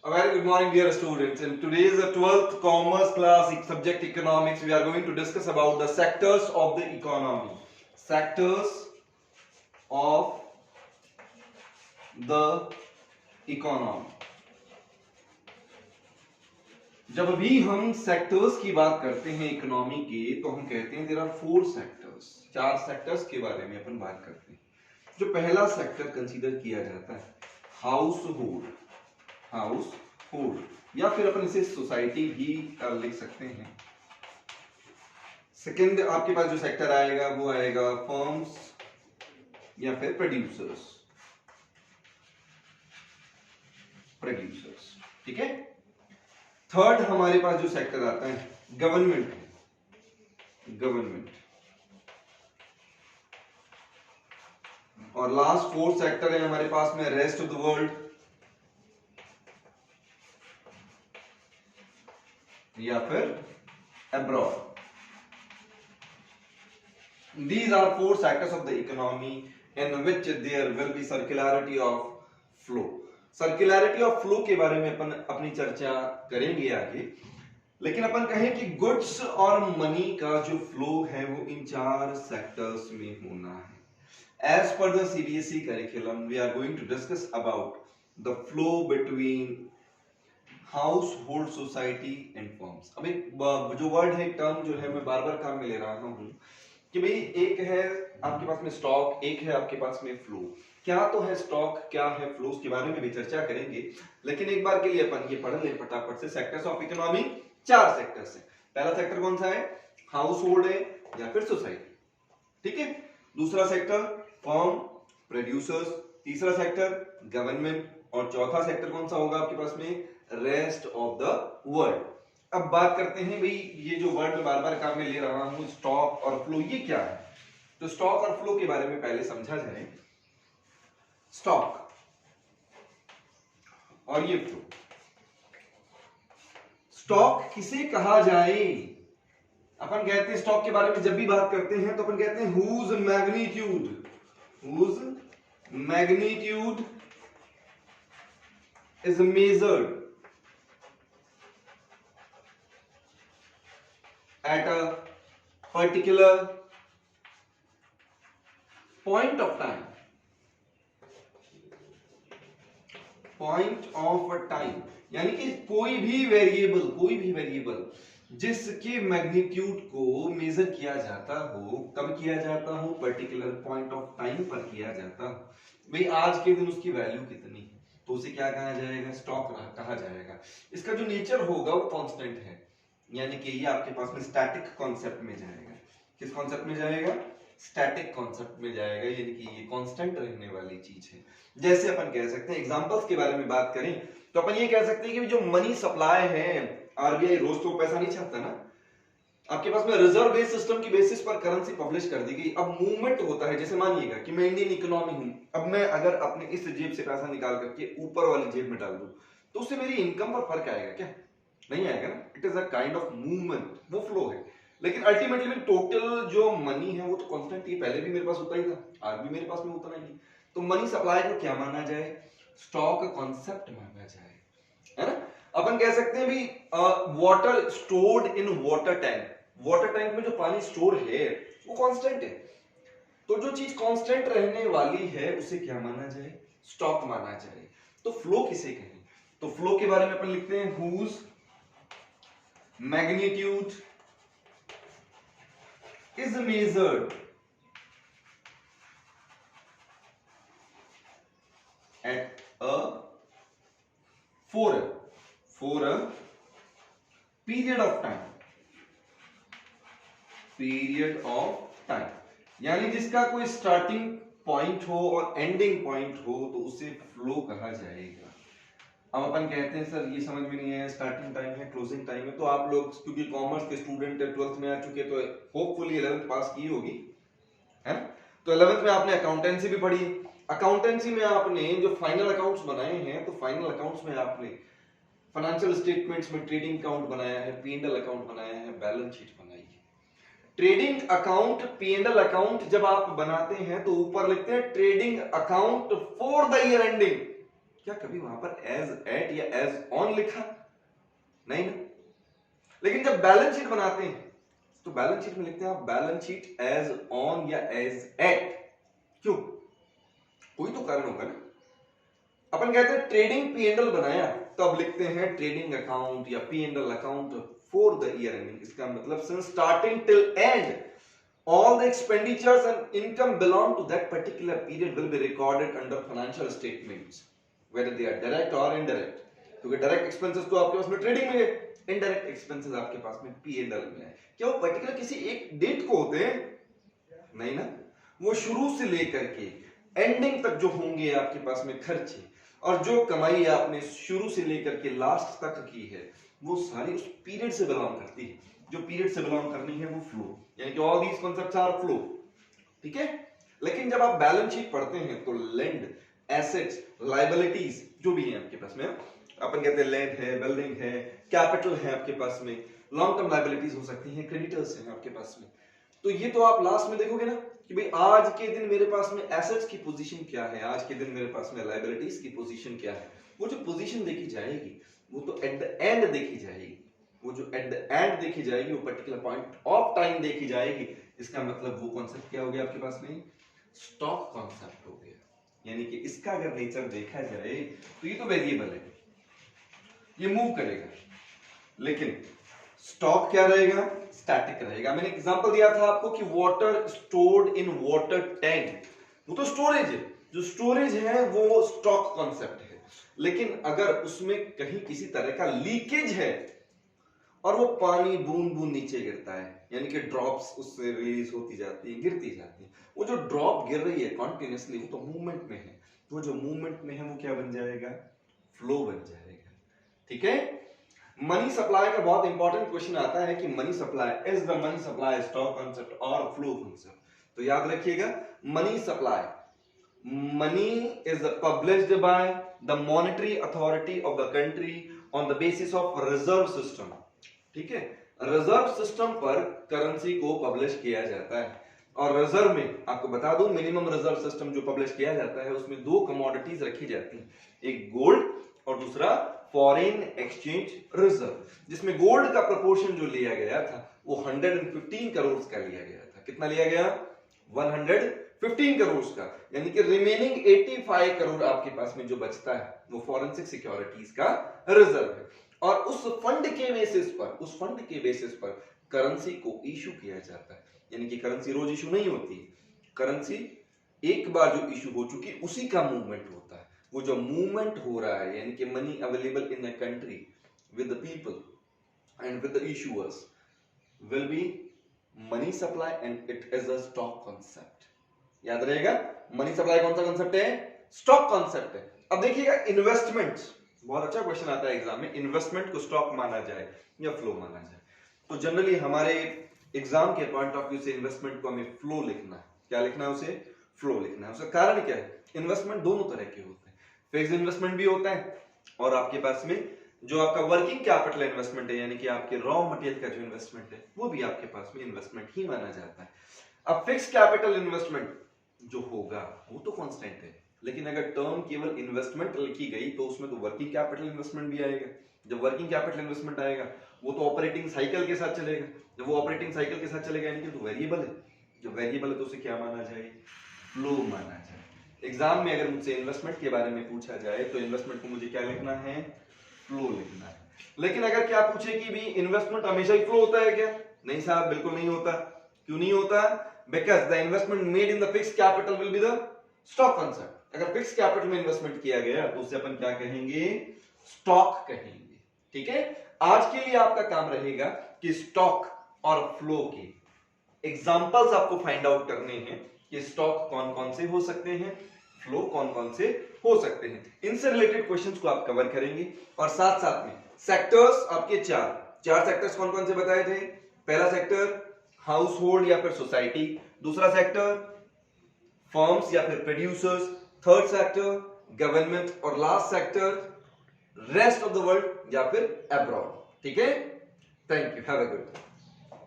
A very good morning, dear students. In today's 12th commerce class subject economics, we are going to discuss about the sectors of the economy. Sectors of the economy. जब भी हम sectors की बात करते हैं economy के, तो हम कहते हैं देयर आर 4 सेक्टर्स. 4 सेक्टर्स के बारे में अपन बात करते हैं. जो पहला सेक्टर कंसीडर किया जाता है हाउस होल्ड या फिर अपन इसे सोसाइटी भी लिख सकते हैं. सेकंड आपके पास जो सेक्टर आएगा वो आएगा फर्म्स या फिर प्रोड्यूसर्स. ठीक है. थर्ड हमारे पास जो सेक्टर आता है गवर्नमेंट. और लास्ट फोर्थ सेक्टर है हमारे पास में रेस्ट ऑफ द वर्ल्ड या फिर abroad. These are 4 sectors of the economy in which there will be circularity of flow. Circularity of flow के बारे में अपन अपनी चर्चा करेंगे आगे. लेकिन अपन कहें कि गुड्स और मनी का जो फ्लो है वो इन 4 सेक्टर्स में होना है. As per the CBSE curriculum, we are going to discuss about the flow between household society and firms. अब एक जो वर्ड है, टर्म जो है मैं बार बार काम में ले रहा हूं कि भाई एक है आपके पास में स्टॉक, एक है आपके पास में फ्लो. क्या तो है स्टॉक, क्या है फ्लो, के बारे में भी चर्चा करेंगे. लेकिन एक बार के लिए अपन ये पढ़ लें फटाफट से. सेक्टर्स ऑफ इकोनॉमी 4 सेक्टर्स है. पहला सेक्टर कौन सा है? हाउस होल्ड है या फिर सोसाइटी. ठीक है. दूसरा सेक्टर फर्म, प्रोड्यूसर्स. तीसरा सेक्टर गवर्नमेंट. और चौथा सेक्टर कौन सा होगा आपके पास में? Rest of the world. अब बात करते हैं भाई ये जो वर्ड में बार बार काम में ले रहा हूं स्टॉक और फ्लो, ये क्या है? तो स्टॉक और फ्लो के बारे में पहले समझा जाए. स्टॉक और ये फ्लो. स्टॉक किसे कहा जाए? अपन कहते हैं स्टॉक के बारे में जब भी बात करते हैं तो अपन कहते हैं whose magnitude is measured at a particular point of time. यानी कि कोई भी वेरिएबल जिसके मैग्नीट्यूड को मेजर किया जाता हो. कब किया जाता हो? पर्टिकुलर पॉइंट ऑफ टाइम पर किया जाता हो. भाई आज के दिन उसकी वैल्यू कितनी है तो उसे क्या कहा जाएगा? स्टॉक कहा जाएगा. इसका जो नेचर होगा वो कांस्टेंट है. यानी कि ये आपके पास में स्टैटिक कॉन्सेप्ट में जाएगा. किस कॉन्सेप्ट में जाएगा? स्टैटिक कॉन्सेप्ट में जाएगा. यानी कि ये कांस्टेंट रहने वाली चीज है. जैसे अपन कह सकते हैं एग्जांपल्स के बारे में बात करें तो अपन ये कह सकते हैं कि जो मनी सप्लाई है, आरबीआई रोज तो पैसा नहीं छापता ना. आपके पास में रिजर्व बेस्ड सिस्टम की बेसिस पर करेंसी पब्लिश कर दी गई. अब मूवमेंट होता है. जैसे मानिएगा कि मैं इंडियन इकोनॉमी हूं. अब मैं अगर अपने इस जेब से पैसा निकाल करके ऊपर वाली जेब में डाल दूं तो उससे मेरी इनकम पर फर्क आएगा क्या? नहीं आएगा ना. It is a kind of movement, वो फ्लो है. लेकिन अल्टीमेटली टोटल जो मनी है वो तो कांस्टेंट ही. पहले भी मेरे पास उतना ही था, आज भी मेरे पास में उतना ही. तो मनी सप्लाई को क्या माना जाए? स्टॉक कॉन्सेप्ट माना जाए, है ना. अपन कह सकते हैं भी water stored in water tank. Water tank में जो पानी स्टोर है वो कांस्टेंट है. तो जो चीज कांस्टेंट रहने वाली है उसे क्या माना जाए? स्टॉक माना जाए. तो फ्लो किसे कहें? तो फ्लो के बारे में अपन लिखते हैं whose magnitude is measured at a for a period of time. यानी जिसका कोई स्टार्टिंग पॉइंट हो और एंडिंग पॉइंट हो तो उसे फ्लो कहा जाएगा. अब अपन कहते हैं सर ये समझ में नहीं है, स्टार्टिंग टाइम है, क्लोजिंग टाइम है. तो आप लोग क्योंकि कॉमर्स के स्टूडेंट 12th में आ चुके तो होपफुली 11th पास की होगी, है ना. तो 11th में आपने अकाउंटेंसी भी पढ़ी. अकाउंटेंसी में आपने जो फाइनल अकाउंट्स बनाए हैं तो फाइनल अकाउंट्स में आपने फाइनेंशियल स्टेटमेंट्स में ट्रेडिंग अकाउंट बनाया है, P&L अकाउंट बनाया है, बैलेंस शीट बनाई है. ट्रेडिंग अकाउंट, P&L अकाउंट जब आप बनाते हैं तो ऊपर लिखते हैं trading account for the year ending. क्या कभी वहां पर एज एट या एज ऑन लिखा? नहीं ना। लेकिन जब बैलेंस शीट बनाते हैं तो बैलेंस शीट में लिखते हैं आप बैलेंस शीट एज ऑन या एज एट। क्यों? कोई तो कारण होगा ना। अपन कहते हैं ट्रेडिंग पी&एल बनाया तो अब लिखते हैं ट्रेडिंग अकाउंट या P and L account for the year ending. इसका मतलब since starting till end all the expenditures and income belong to that particular period will be recorded under financial statements whether they are direct or indirect। क्योंकि direct expenses तो आपके पास में trading में है, indirect expenses आपके पास में P&L में है। क्या वो पर्टिकुलर किसी एक डेट को होते हैं? नहीं ना। वो शुरू से लेकर के एंडिंग तक जो होंगे आपके पास में खर्चे और जो कमाई आपने शुरू से लेकर के लास्ट तक की है वो सारी उस पीरियड से बिलोंग करती है। जो पीरियड से बिलोंग करनी है वो फ्लो, यानी कि all these concepts are flow. ठीक है। लेकिन जब आप बैलेंस शीट पढ़ते हैं तो लैंड, एसेट्स, लायबिलिटीज जो भी है आपके पास में, अपन कहते हैं लैंड है, बिल्डिंग है, कैपिटल है आपके पास में, लॉन्ग टर्म लायबिलिटीज हो सकती हैं, क्रेडिटर्स हैं आपके पास में। तो ये तो आप लास्ट में देखोगे ना कि भाई आज के दिन मेरे पास में एसेट्स की पोजीशन क्या है, आज के दिन मेरे पास में लायबिलिटीज की पोजीशन क्या है। वो जो पोजीशन देखी जाएगी वो तो एट द एंड देखी जाएगी। वो जो एट द एंड देखी जाएगी वो पर्टिकुलर पॉइंट ऑफ टाइम देखी जाएगी। इसका मतलब वो कॉन्सेप्ट क्या हो गया आपके पास में? स्टॉक कॉन्सेप्ट हो गया। यानी कि इसका अगर नेचर देखा जाए तो ये तो वेरिएबल है, ये मूव करेगा, लेकिन स्टॉक क्या रहेगा? स्टैटिक रहेगा। मैंने एग्जांपल दिया था आपको कि water stored in water tank, वो तो स्टोरेज है। जो स्टोरेज है वो स्टॉक कॉन्सेप्ट है। लेकिन अगर उसमें कहीं किसी तरह का लीकेज है और वो पानी बूंद बूंद नीचे गिरता है, यानी कि ड्रॉप्स उससे रिलीज होती जाती है, गिरती जाती है, वो जो ड्रॉप गिर रही है कॉन्टिन्यूसली वो तो मूवमेंट में है। वो जो मूवमेंट में है वो क्या बन जाएगा? फ्लो बन जाएगा। ठीक है। मनी सप्लाई का बहुत इंपॉर्टेंट क्वेश्चन आता है कि money supply is the money supply stock concept और फ्लो कॉन्सेप्ट। तो याद रखिएगा money supply, money is published by the monetary authority of the country on the basis of reserve system. ठीक है। रिजर्व सिस्टम पर करेंसी को publish किया जाता है। और रिजर्व में आपको बता दूं मिनिमम रिजर्व सिस्टम जो पब्लिश किया जाता है उसमें दो कमोडिटीज रखी जाती हैं, एक गोल्ड और दूसरा फॉरेन एक्सचेंज रिजर्व, जिसमें गोल्ड का प्रोपोर्शन जो लिया गया था वो 115 करोड़ का लिया गया था। कितना लिया गया? 115 करोड़ का। यानी कि रिमेनिंग 85 करोड़ आपके पास में जो बचता है वो फॉरेंसिक सिक्योरिटीज का रिजर्व है। और उस फंड के बेसिस पर करेंसी को इशू किया जाता है। यानी कि करेंसी रोज इशू नहीं होती, करेंसी एक बार जो इशू हो चुकी उसी का मूवमेंट होता है। वो जो मूवमेंट हो रहा है यानी कि money available in a country with the people and with the issuers will be money supply and it is a stock concept. याद रहेगा मनी सप्लाई कौन सा कॉन्सेप्ट है? स्टॉक कॉन्सेप्ट है। अब देखिएगा इन्वेस्टमेंट, बहुत अच्छा क्वेश्चन आता है एग्जाम में, इन्वेस्टमेंट को स्टॉक माना जाए या फ्लो माना जाए। तो जनरली हमारे एग्जाम के पॉइंट ऑफ व्यू से इन्वेस्टमेंट को हमें फ्लो लिखना है। क्या लिखना है? उसे फ्लो लिखना है। उसका कारण क्या है? इन्वेस्टमेंट दोनों तरह के होते हैं, फिक्स्ड इन्वेस्टमेंट भी होता है और आपके पास में जो आपका वर्किंग कैपिटल इन्वेस्टमेंट है यानी कि आपके रॉ मटेरियल का जो इन्वेस्टमेंट है वो भी आपके पास में इन्वेस्टमेंट ही माना जाता है। अब फिक्स्ड कैपिटल इन्वेस्टमेंट जो होगा वो तो कांस्टेंट है, लेकिन अगर टर्म केवल इन्वेस्टमेंट लिखी गई तो उसमें तो वर्किंग कैपिटल इन्वेस्टमेंट भी आएगा। जब वर्किंग कैपिटल इन्वेस्टमेंट आएगा वो तो ऑपरेटिंग साइकिल के साथ चलेगा। जब वो ऑपरेटिंग साइकिल के साथ चलेगा यानी कि तो वेरिएबल है। जब वेरिएबल है तो उसे क्या माना जाए? फ्लो माना जाए। एग्जाम में अगर मुझसे इन्वेस्टमेंट के बारे में पूछा जाए तो इन्वेस्टमेंट को मुझे क्या लिखना है? फ्लो लिखना है। लेकिन अगर क्या पूछे कि भी इन्वेस्टमेंट हमेशा ही फ्लो होता है क्या? नहीं साहब, बिल्कुल नहीं होता। क्यों नहीं होता? Because the investment made in the fixed capital will be the stock concept. अगर फिक्स्ड कैपिटल में इन्वेस्टमेंट किया गया तो उसे अपन क्या कहेंगे? स्टॉक कहेंगे। ठीक है। आज के लिए आपका काम रहेगा कि स्टॉक और फ्लो के एग्जांपल्स आपको फाइंड आउट करने हैं कि स्टॉक कौन कौन से हो सकते हैं, फ्लो कौन कौन से हो सकते हैं। इनसे रिलेटेड क्वेश्चंस को आप कवर करेंगे और साथ साथ में सेक्टर्स आपके चार सेक्टर्स कौन कौन से बताए थे? पहला सेक्टर हाउस होल्ड या फिर सोसाइटी, दूसरा सेक्टर फर्म्स या फिर प्रोड्यूसर्स, थर्ड सेक्टर गवर्नमेंट और last sector rest of the world या फिर अब्रॉड। ठीक है। Thank you, have a good day.